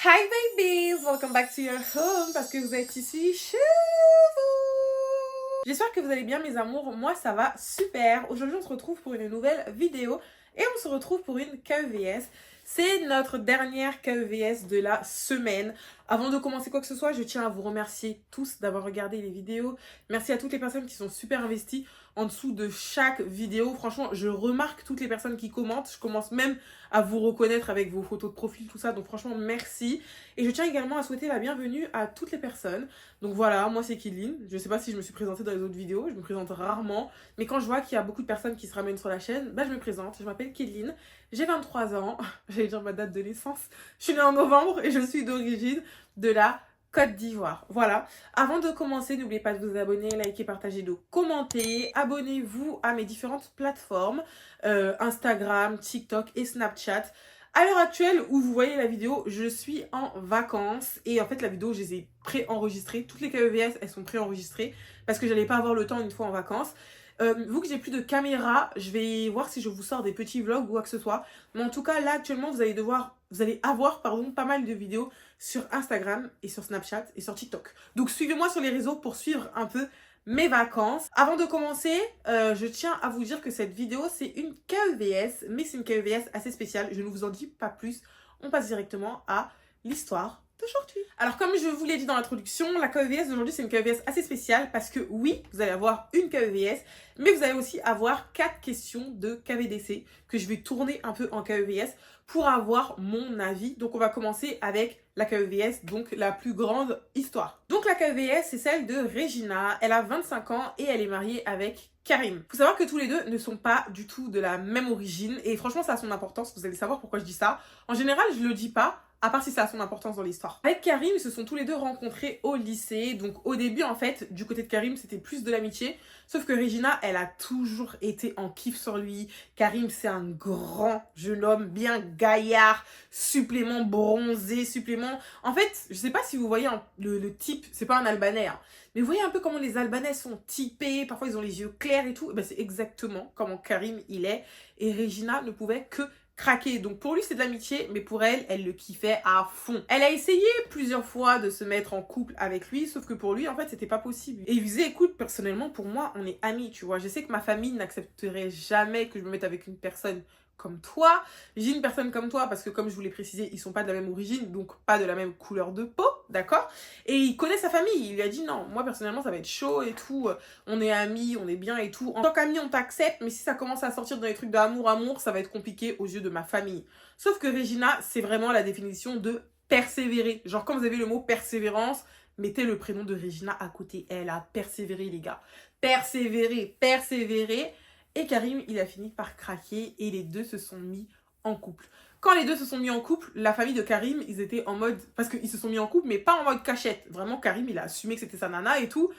Hi babies, welcome back to your home parce que vous êtes ici chez vous. J'espère que vous allez bien mes amours, moi ça va super. Aujourd'hui on se retrouve pour une nouvelle vidéo et on se retrouve pour une KEVS. C'est notre dernière KEVS de la semaine. Avant de commencer quoi que ce soit, je tiens à vous remercier tous d'avoir regardé les vidéos. Merci à toutes les personnes qui sont super investies en dessous de chaque vidéo. Franchement, je remarque toutes les personnes qui commentent. Je commence même à vous reconnaître avec vos photos de profil, tout ça. Donc franchement, merci. Et je tiens également à souhaiter la bienvenue à toutes les personnes. Donc voilà, moi c'est Kidline. Je sais pas si je me suis présentée dans les autres vidéos. Je me présente rarement. Mais quand je vois qu'il y a beaucoup de personnes qui se ramènent sur la chaîne, bah je me présente. Je m'appelle Kidline. J'ai 23 ans. J'allais dire ma date de naissance. Je suis née en novembre et je suis d'origine de la Côte d'Ivoire. Voilà. Avant de commencer, n'oubliez pas de vous abonner, liker, partager, de commenter. Abonnez-vous à mes différentes plateformes, Instagram, TikTok et Snapchat. À l'heure actuelle où vous voyez la vidéo, je suis en vacances et en fait la vidéo je les ai pré-enregistrées. Toutes les KEVS elles sont pré-enregistrées parce que j'allais pas avoir le temps une fois en vacances. Vu que j'ai plus de caméra, je vais voir si je vous sors des petits vlogs ou quoi que ce soit. Mais en tout cas, là actuellement, vous allez avoir pas mal de vidéos sur Instagram et sur Snapchat et sur TikTok. Donc suivez-moi sur les réseaux pour suivre un peu mes vacances. Avant de commencer, je tiens à vous dire que cette vidéo, c'est une KEVS, mais c'est une KEVS assez spéciale. Je ne vous en dis pas plus. On passe directement à l'histoire d'aujourd'hui. Alors comme je vous l'ai dit dans l'introduction, la KEVS d'aujourd'hui c'est une KEVS assez spéciale parce que oui, vous allez avoir une KEVS, mais vous allez aussi avoir 4 questions de KVDC que je vais tourner un peu en KEVS pour avoir mon avis. Donc on va commencer avec la KEVS, donc la plus grande histoire. Donc la KEVS c'est celle de Regina, elle a 25 ans et elle est mariée avec Karim. Faut savoir que tous les deux ne sont pas du tout de la même origine et franchement ça a son importance, vous allez savoir pourquoi je dis ça. En général je le dis pas, à part si ça a son importance dans l'histoire. Avec Karim, ils se sont tous les deux rencontrés au lycée. Donc au début, en fait, du côté de Karim, c'était plus de l'amitié. Sauf que Regina, elle a toujours été en kiff sur lui. Karim, c'est un grand jeune homme, bien gaillard, supplément bronzé, supplément... En fait, je sais pas si vous voyez le type, c'est pas un Albanais, hein, mais vous voyez un peu comment les Albanais sont typés, parfois ils ont les yeux clairs et tout. Et ben, c'est exactement comment Karim, il est. Et Regina ne pouvait que craqué. Donc pour lui c'est de l'amitié, mais pour elle, elle le kiffait à fond. Elle a essayé plusieurs fois de se mettre en couple avec lui, sauf que pour lui en fait c'était pas possible. Et il lui disait écoute, personnellement pour moi on est amis, tu vois. Je sais que ma famille n'accepterait jamais que je me mette avec une personne comme toi. J'ai une personne comme toi parce que comme je vous l'ai précisé, ils sont pas de la même origine, donc pas de la même couleur de peau, d'accord? Et il connaît sa famille, il lui a dit non, moi personnellement ça va être chaud et tout, on est amis, on est bien et tout. En tant qu'amis on t'accepte, mais si ça commence à sortir dans les trucs d'amour, ça va être compliqué aux yeux de ma famille. Sauf que Regina, c'est vraiment la définition de persévérer. Genre quand vous avez le mot persévérance, mettez le prénom de Regina à côté. Elle a persévéré les gars. Persévérer, persévérer. Et Karim, il a fini par craquer et les deux se sont mis en couple. Quand les deux se sont mis en couple, la famille de Karim, ils étaient en mode... Parce qu'ils se sont mis en couple, mais pas en mode cachette. Vraiment, Karim, il a assumé que c'était sa nana et tout.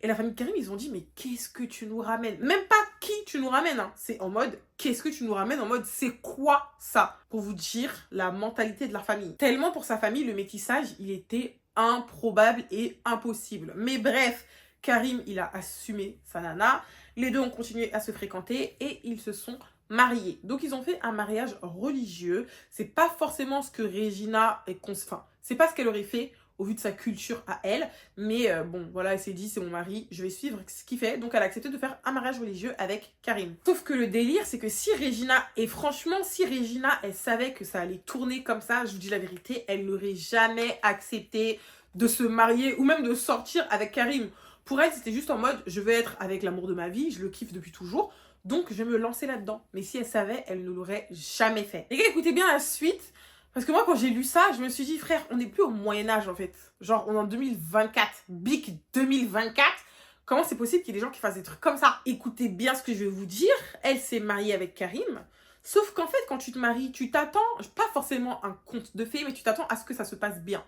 Et la famille de Karim, ils ont dit, mais qu'est-ce que tu nous ramènes? Même pas qui tu nous ramènes, hein. C'est en mode, qu'est-ce que tu nous ramènes? En mode, c'est quoi ça? Pour vous dire la mentalité de la famille. Tellement pour sa famille, le métissage, il était improbable et impossible. Mais bref, Karim, il a assumé sa nana. Les deux ont continué à se fréquenter et ils se sont mariés. Donc ils ont fait un mariage religieux. C'est pas forcément ce que Regina est... Enfin, c'est pas ce qu'elle aurait fait au vu de sa culture à elle. Mais bon, voilà, elle s'est dit, c'est mon mari, je vais suivre ce qu'il fait. Donc elle a accepté de faire un mariage religieux avec Karim. Sauf que le délire, c'est que si Regina, et franchement, si Regina, elle savait que ça allait tourner comme ça, je vous dis la vérité, elle n'aurait jamais accepté de se marier ou même de sortir avec Karim. Pour elle, c'était juste en mode, je veux être avec l'amour de ma vie, je le kiffe depuis toujours, donc je vais me lancer là-dedans. Mais si elle savait, elle ne l'aurait jamais fait. Les gars, écoutez bien la suite, parce que moi, quand j'ai lu ça, je me suis dit, frère, on n'est plus au Moyen-Âge, en fait. Genre, on est en 2024, big 2024. Comment c'est possible qu'il y ait des gens qui fassent des trucs comme ça? Écoutez bien ce que je vais vous dire. Elle s'est mariée avec Karim. Sauf qu'en fait, quand tu te maries, tu t'attends, pas forcément un conte de fées, mais tu t'attends à ce que ça se passe bien.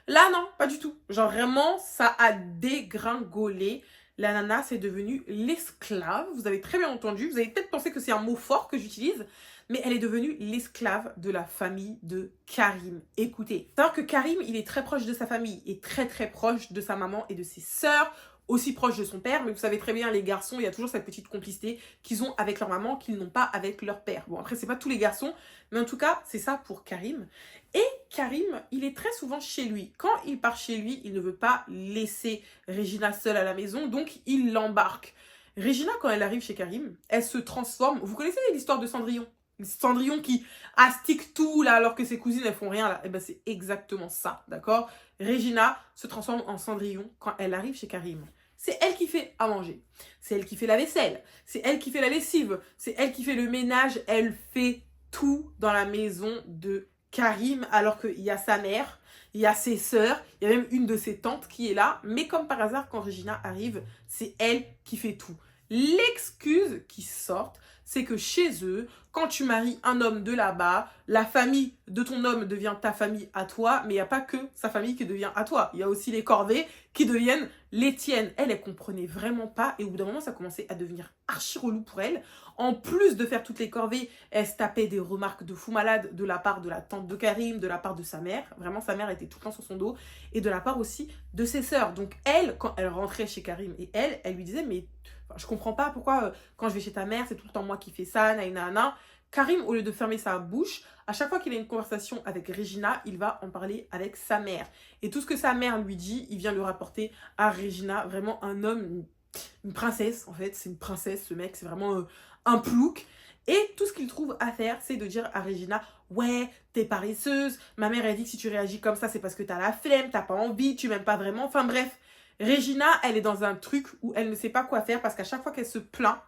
Là, non, pas du tout. Genre vraiment, ça a dégringolé. La nana, c'est devenue l'esclave. Vous avez très bien entendu. Vous avez peut-être pensé que c'est un mot fort que j'utilise. Mais elle est devenue l'esclave de la famille de Karim. Écoutez, savoir que Karim, il est très proche de sa famille. Et très très proche de sa maman et de ses sœurs. aussi proche de son père, mais vous savez très bien, les garçons, il y a toujours cette petite complicité qu'ils ont avec leur maman qu'ils n'ont pas avec leur père. Bon, après, c'est pas tous les garçons, mais en tout cas, c'est ça pour Karim. Et Karim, il est très souvent chez lui. Quand il part chez lui, il ne veut pas laisser Regina seule à la maison, donc il l'embarque. Regina, quand elle arrive chez Karim, elle se transforme. Vous connaissez l'histoire de Cendrillon? Cendrillon qui astique tout là alors que ses cousines elles font rien là. Et ben c'est exactement ça, d'accord? Regina se transforme en Cendrillon quand elle arrive chez Karim. C'est elle qui fait à manger. C'est elle qui fait la vaisselle. C'est elle qui fait la lessive. C'est elle qui fait le ménage. Elle fait tout dans la maison de Karim alors qu'il y a sa mère, il y a ses sœurs, il y a même une de ses tantes qui est là. Mais comme par hasard, quand Regina arrive, c'est elle qui fait tout. L'excuse qui sort, c'est que chez eux, quand tu maries un homme de là-bas, la famille de ton homme devient ta famille à toi, mais il n'y a pas que sa famille qui devient à toi. Il y a aussi les corvées qui deviennent les tiennes. Elle comprenait vraiment pas et au bout d'un moment, ça commençait à devenir archi relou pour elle. En plus de faire toutes les corvées, elle se tapait des remarques de fou malade de la part de la tante de Karim, de la part de sa mère. Vraiment, sa mère était tout le temps sur son dos. Et de la part aussi de ses sœurs. Donc elle, quand elle rentrait chez Karim et elle lui disait, mais je comprends pas pourquoi quand je vais chez ta mère, c'est tout le temps moi qui fais ça, naïna. Karim, au lieu de fermer sa bouche, à chaque fois qu'il a une conversation avec Regina, il va en parler avec sa mère. Et tout ce que sa mère lui dit, il vient le rapporter à Regina. Vraiment un homme, une princesse en fait. C'est une princesse ce mec, c'est vraiment un plouc. Et tout ce qu'il trouve à faire, c'est de dire à Regina, ouais, t'es paresseuse. Ma mère, elle dit que si tu réagis comme ça, c'est parce que t'as la flemme, t'as pas envie, tu m'aimes pas vraiment. Enfin bref, Regina, elle est dans un truc où elle ne sait pas quoi faire parce qu'à chaque fois qu'elle se plaint,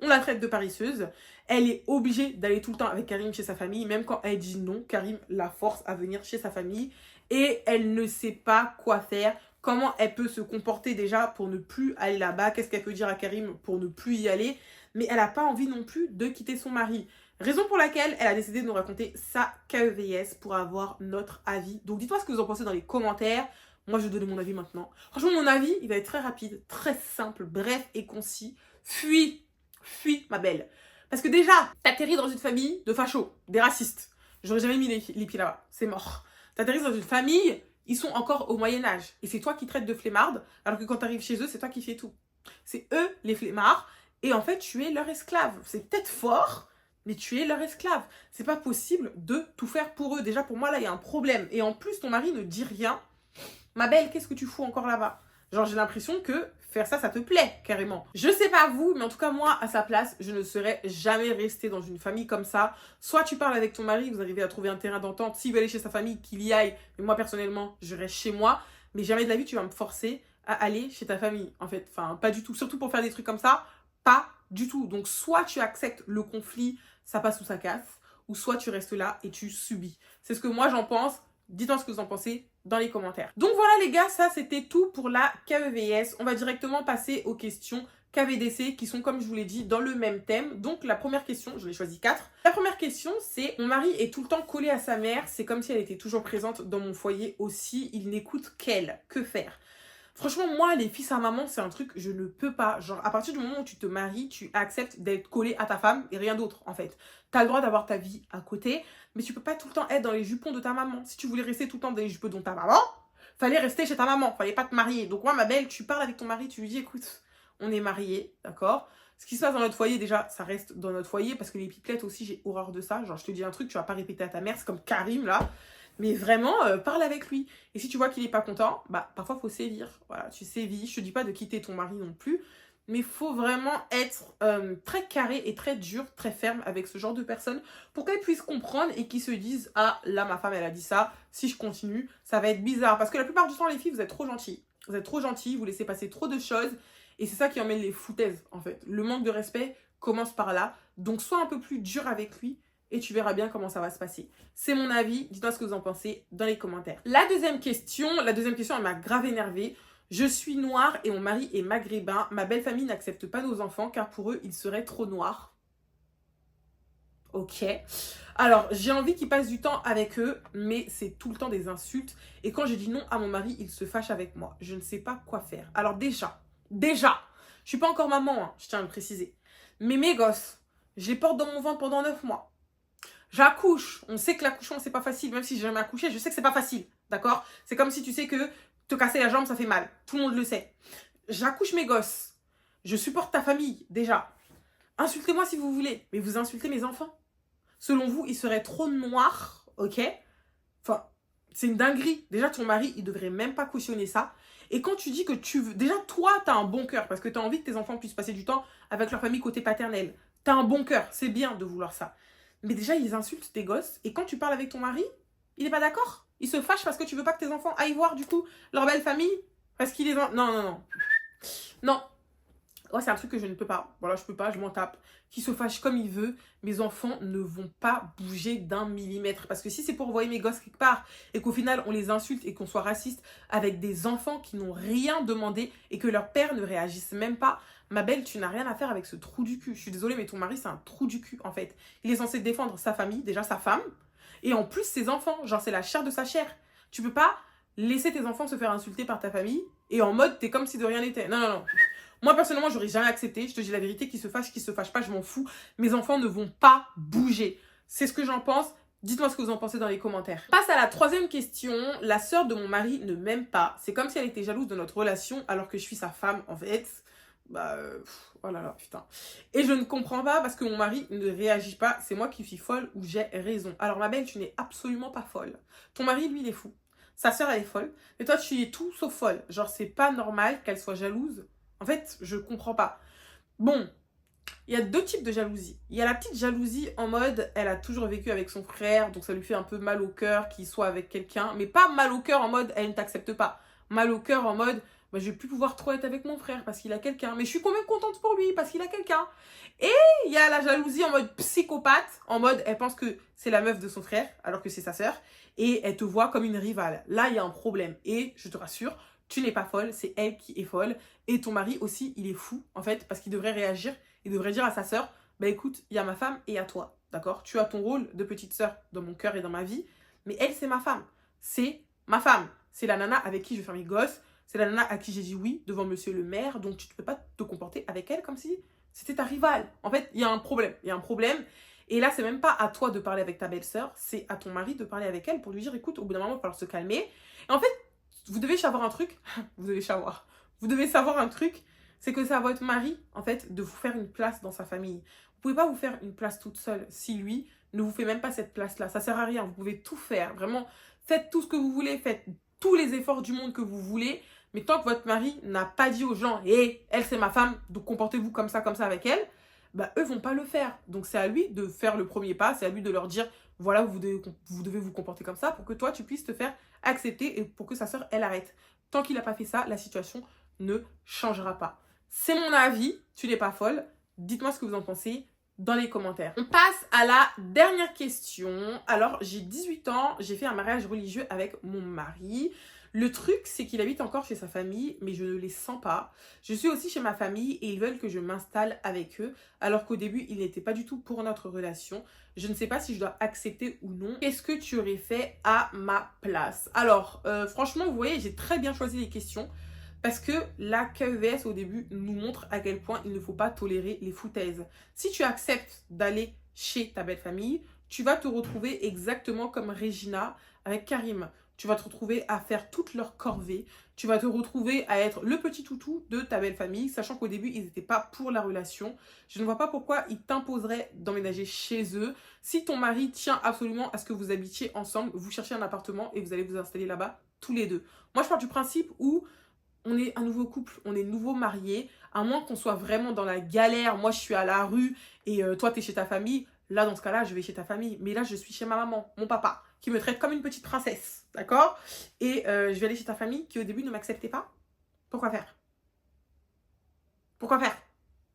on la traite de paresseuse. Elle est obligée d'aller tout le temps avec Karim chez sa famille. Même quand elle dit non, Karim la force à venir chez sa famille. Et elle ne sait pas quoi faire. Comment elle peut se comporter déjà pour ne plus aller là-bas. Qu'est-ce qu'elle peut dire à Karim pour ne plus y aller. Mais elle n'a pas envie non plus de quitter son mari. Raison pour laquelle elle a décidé de nous raconter sa KEVS pour avoir notre avis. Donc dites-moi ce que vous en pensez dans les commentaires. Moi, je vais donner mon avis maintenant. Franchement, mon avis, il va être très rapide, très simple, bref et concis. Fuis, ma belle. Parce que déjà, t'atterris dans une famille de fachos, des racistes. J'aurais jamais mis les pieds là-bas, c'est mort. T'atterris dans une famille, ils sont encore au Moyen-Âge. Et c'est toi qui traites de flemmarde, alors que quand t'arrives chez eux, c'est toi qui fais tout. C'est eux, les flemmards, et en fait, tu es leur esclave. C'est peut-être fort, mais tu es leur esclave. C'est pas possible de tout faire pour eux. Déjà, pour moi, là, il y a un problème. Et en plus, ton mari ne dit rien. Ma belle, qu'est-ce que tu fous encore là-bas? Genre, j'ai l'impression que faire ça, ça te plaît, carrément. Je sais pas vous, mais en tout cas, moi, à sa place, je ne serais jamais restée dans une famille comme ça. Soit tu parles avec ton mari, vous arrivez à trouver un terrain d'entente. S'il veut aller chez sa famille, qu'il y aille. Mais moi, personnellement, je reste chez moi. Mais jamais de la vie, tu vas me forcer à aller chez ta famille, en fait. Enfin, pas du tout. Surtout pour faire des trucs comme ça, pas du tout. Donc, soit tu acceptes le conflit, ça passe ou ça casse. Ou soit tu restes là et tu subis. C'est ce que moi, j'en pense. Dites-moi ce que vous en pensez dans les commentaires. Donc voilà les gars, ça c'était tout pour la KEVS. On va directement passer aux questions KVDC qui sont, comme je vous l'ai dit, dans le même thème. Donc la première question, je l'ai choisi 4. La première question, c'est: mon mari est tout le temps collé à sa mère, c'est comme si elle était toujours présente dans mon foyer aussi, il n'écoute qu'elle. Que faire? Franchement, moi, les fils à maman, c'est un truc, je ne peux pas. Genre, à partir du moment où tu te maries, tu acceptes d'être collé à ta femme et rien d'autre, en fait. T'as le droit d'avoir ta vie à côté, mais tu peux pas tout le temps être dans les jupons de ta maman. Si tu voulais rester tout le temps dans les jupons de ta maman, fallait rester chez ta maman, fallait pas te marier. Donc moi, ma belle, tu parles avec ton mari, tu lui dis, écoute, on est mariés, d'accord? Ce qui se passe dans notre foyer, déjà, ça reste dans notre foyer, parce que les pipelettes aussi, j'ai horreur de ça. Genre, je te dis un truc, tu vas pas répéter à ta mère, c'est comme Karim, là. Mais vraiment, parle avec lui. Et si tu vois qu'il n'est pas content, bah parfois, il faut sévir. Voilà, tu sévis. Je te dis pas de quitter ton mari non plus, mais il faut vraiment être très carré et très dur, très ferme avec ce genre de personnes pour qu'elles puissent comprendre et qu'ils se disent: ah, là, ma femme, elle a dit ça. Si je continue, ça va être bizarre. Parce que la plupart du temps, les filles, vous êtes trop gentilles. Vous êtes trop gentilles, vous laissez passer trop de choses. Et c'est ça qui emmène les foutaises, en fait. Le manque de respect commence par là. Donc, sois un peu plus dur avec lui. Et tu verras bien comment ça va se passer. C'est mon avis. Dites-moi ce que vous en pensez dans les commentaires. La deuxième question, elle m'a grave énervée. Je suis noire et mon mari est maghrébin. Ma belle famille n'accepte pas nos enfants car pour eux, ils seraient trop noirs. Ok. Alors, j'ai envie qu'ils passent du temps avec eux, mais c'est tout le temps des insultes. Et quand je dis non à mon mari, il se fâche avec moi. Je ne sais pas quoi faire. Alors déjà, je suis pas encore maman, hein, je tiens à le préciser. Mais mes gosses, je les porte dans mon ventre pendant 9 mois. J'accouche. On sait que l'accouchement, c'est pas facile. Même si j'ai jamais accouché, je sais que c'est pas facile. D'accord? C'est comme si tu sais que te casser la jambe, ça fait mal. Tout le monde le sait. j'accouche mes gosses. Je supporte ta famille, déjà. Insultez-moi si vous voulez, mais vous insultez mes enfants. Selon vous, ils seraient trop noirs, ok? Enfin, c'est une dinguerie. Déjà, ton mari, il devrait même pas cautionner ça. Et quand tu dis que tu veux... Déjà, toi, t'as un bon cœur parce que t'as envie que tes enfants puissent passer du temps avec leur famille côté paternel. T'as un bon cœur. C'est bien de vouloir ça. Mais déjà, ils insultent tes gosses. Et quand tu parles avec ton mari, il n'est pas d'accord. Il se fâche parce que tu veux pas que tes enfants aillent voir, du coup, leur belle famille. Parce qu'il est... Non, non, non. Non. Ouais, c'est un truc que je ne peux pas. Voilà, je peux pas, je m'en tape. Qui se fâche comme il veut, mes enfants ne vont pas bouger d'un millimètre. Parce que si c'est pour envoyer mes gosses quelque part et qu'au final on les insulte et qu'on soit raciste avec des enfants qui n'ont rien demandé et que leur père ne réagisse même pas, ma belle, tu n'as rien à faire avec ce trou du cul. Je suis désolée, mais ton mari, c'est un trou du cul en fait. Il est censé défendre sa famille, déjà sa femme, et en plus ses enfants. Genre, c'est la chair de sa chair. Tu peux pas laisser tes enfants se faire insulter par ta famille et en mode t'es comme si de rien n'était. Non, non, non. Moi, personnellement, j'aurais jamais accepté. Je te dis la vérité, qu'ils se fâchent pas, je m'en fous. Mes enfants ne vont pas bouger. C'est ce que j'en pense. Dites-moi ce que vous en pensez dans les commentaires. Passe à la troisième question. La sœur de mon mari ne m'aime pas. C'est comme si elle était jalouse de notre relation alors que je suis sa femme, en fait. Oh là là, putain. Et je ne comprends pas parce que mon mari ne réagit pas. C'est moi qui suis folle ou j'ai raison. Alors, ma belle, tu n'es absolument pas folle. Ton mari, lui, il est fou. Sa sœur, elle est folle. Mais toi, tu es tout sauf folle. Genre, c'est pas normal qu'elle soit jalouse. En fait, je comprends pas. Bon, il y a deux types de jalousie. Il y a la petite jalousie en mode, elle a toujours vécu avec son frère, donc ça lui fait un peu mal au cœur qu'il soit avec quelqu'un. Mais pas mal au cœur en mode, elle ne t'accepte pas. Mal au cœur en mode, bah, je vais plus pouvoir trop être avec mon frère parce qu'il a quelqu'un. Mais je suis quand même contente pour lui parce qu'il a quelqu'un. Et il y a la jalousie en mode psychopathe, en mode, elle pense que c'est la meuf de son frère, alors que c'est sa sœur. Et elle te voit comme une rivale. Là, il y a un problème. Et je te rassure, tu n'es pas folle, c'est elle qui est folle. Et ton mari aussi, il est fou, en fait, parce qu'il devrait réagir. Il devrait dire à sa sœur, bah écoute, il y a ma femme et il y a toi, d'accord? Tu as ton rôle de petite sœur dans mon cœur et dans ma vie, mais elle, c'est ma femme. C'est ma femme. C'est la nana avec qui je vais faire mes gosses. C'est la nana à qui j'ai dit oui devant monsieur le maire. Donc, tu ne peux pas te comporter avec elle comme si c'était ta rivale. En fait, il y a un problème. Il y a un problème. Et là, c'est même pas à toi de parler avec ta belle-sœur, c'est à ton mari de parler avec elle pour lui dire, écoute, au bout d'un moment, il va falloir se calmer. Et en fait, vous devez savoir un truc. Vous devez savoir un truc. C'est que c'est à votre mari, en fait, de vous faire une place dans sa famille. Vous pouvez pas vous faire une place toute seule si lui ne vous fait même pas cette place-là. Ça sert à rien. Vous pouvez tout faire. Vraiment, faites tout ce que vous voulez. Faites tous les efforts du monde que vous voulez. Mais tant que votre mari n'a pas dit aux gens, hé, elle c'est ma femme, donc comportez-vous comme ça avec elle, bah eux vont pas le faire. Donc c'est à lui de faire le premier pas. C'est à lui de leur dire, voilà, vous devez vous comporter comme ça pour que toi, tu puisses te faire accepter et pour que sa sœur, elle arrête. Tant qu'il n'a pas fait ça, la situation ne changera pas. C'est mon avis, tu n'es pas folle. Dites-moi ce que vous en pensez dans les commentaires. On passe à la dernière question. Alors, j'ai 18 ans, j'ai fait un mariage religieux avec mon mari. Le truc, c'est qu'il habite encore chez sa famille, mais je ne les sens pas. Je suis aussi chez ma famille et ils veulent que je m'installe avec eux, alors qu'au début, ils n'étaient pas du tout pour notre relation. Je ne sais pas si je dois accepter ou non. Qu'est-ce que tu aurais fait à ma place? Alors, franchement, vous voyez, j'ai très bien choisi les questions. Parce que la KEVS au début nous montre à quel point il ne faut pas tolérer les foutaises. Si tu acceptes d'aller chez ta belle famille, tu vas te retrouver exactement comme Regina avec Karim. Tu vas te retrouver à faire toutes leurs corvées. Tu vas te retrouver à être le petit toutou de ta belle famille, sachant qu'au début, ils n'étaient pas pour la relation. Je ne vois pas pourquoi ils t'imposeraient d'emménager chez eux. Si ton mari tient absolument à ce que vous habitiez ensemble, vous cherchez un appartement et vous allez vous installer là-bas tous les deux. Moi, je pars du principe où on est un nouveau couple, on est nouveau mariés, à moins qu'on soit vraiment dans la galère. Moi, je suis à la rue et toi, tu es chez ta famille. Là, dans ce cas-là, je vais chez ta famille. Mais là, je suis chez ma maman, mon papa, qui me traite comme une petite princesse, d'accord? Et je vais aller chez ta famille qui, au début, ne m'acceptait pas. Pourquoi faire? Pourquoi faire?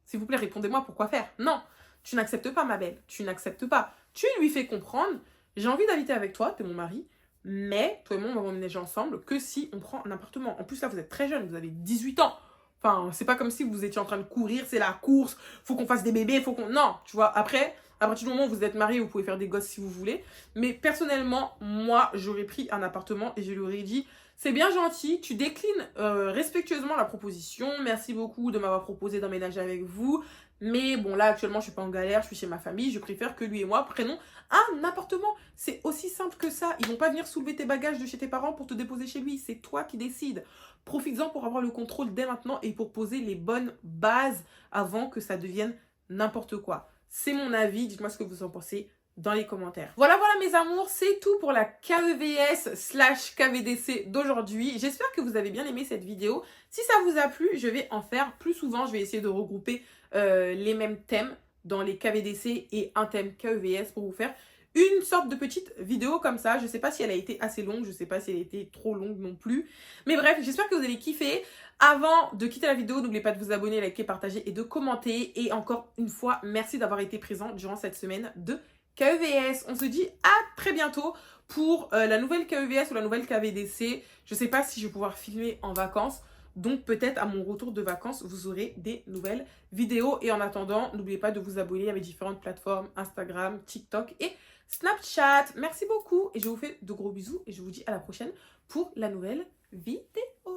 S'il vous plaît, répondez-moi, pourquoi faire? Non, tu n'acceptes pas, ma belle. Tu n'acceptes pas. Tu lui fais comprendre, j'ai envie d'habiter avec toi, t'es mon mari, mais toi et moi, on va emménager ensemble que si on prend un appartement. En plus, là, vous êtes très jeune, vous avez 18 ans. Enfin, c'est pas comme si vous étiez en train de courir, c'est la course, faut qu'on fasse des bébés, faut qu'on... Non, tu vois, après, à partir du moment où vous êtes mariés, vous pouvez faire des gosses si vous voulez. Mais personnellement, moi, j'aurais pris un appartement et je lui aurais dit, c'est bien gentil, tu déclines respectueusement la proposition. Merci beaucoup de m'avoir proposé d'emménager avec vous. Mais bon, là, actuellement, je suis pas en galère, je suis chez ma famille. Je préfère que lui et moi prenions un appartement. C'est aussi simple que ça. Ils vont pas venir soulever tes bagages de chez tes parents pour te déposer chez lui. C'est toi qui décides. Profites-en pour avoir le contrôle dès maintenant et pour poser les bonnes bases avant que ça devienne n'importe quoi. C'est mon avis. Dites-moi ce que vous en pensez dans les commentaires. Voilà mes amours, c'est tout pour la KEVS/KVDC d'aujourd'hui. J'espère que vous avez bien aimé cette vidéo. Si ça vous a plu, je vais en faire plus souvent. Je vais essayer de regrouper les mêmes thèmes dans les KVDC et un thème KEVS pour vous faire une sorte de petite vidéo comme ça. Je ne sais pas si elle a été assez longue, je ne sais pas si elle a été trop longue non plus. Mais bref, j'espère que vous allez kiffer. Avant de quitter la vidéo, n'oubliez pas de vous abonner, liker, partager et de commenter. Et encore une fois, merci d'avoir été présent durant cette semaine de KEVS. On se dit à très bientôt pour la nouvelle KEVS ou la nouvelle KVDC. Je ne sais pas si je vais pouvoir filmer en vacances. Donc peut-être à mon retour de vacances, vous aurez des nouvelles vidéos. Et en attendant, n'oubliez pas de vous abonner à mes différentes plateformes Instagram, TikTok et Snapchat. Merci beaucoup et je vous fais de gros bisous et je vous dis à la prochaine pour la nouvelle vidéo.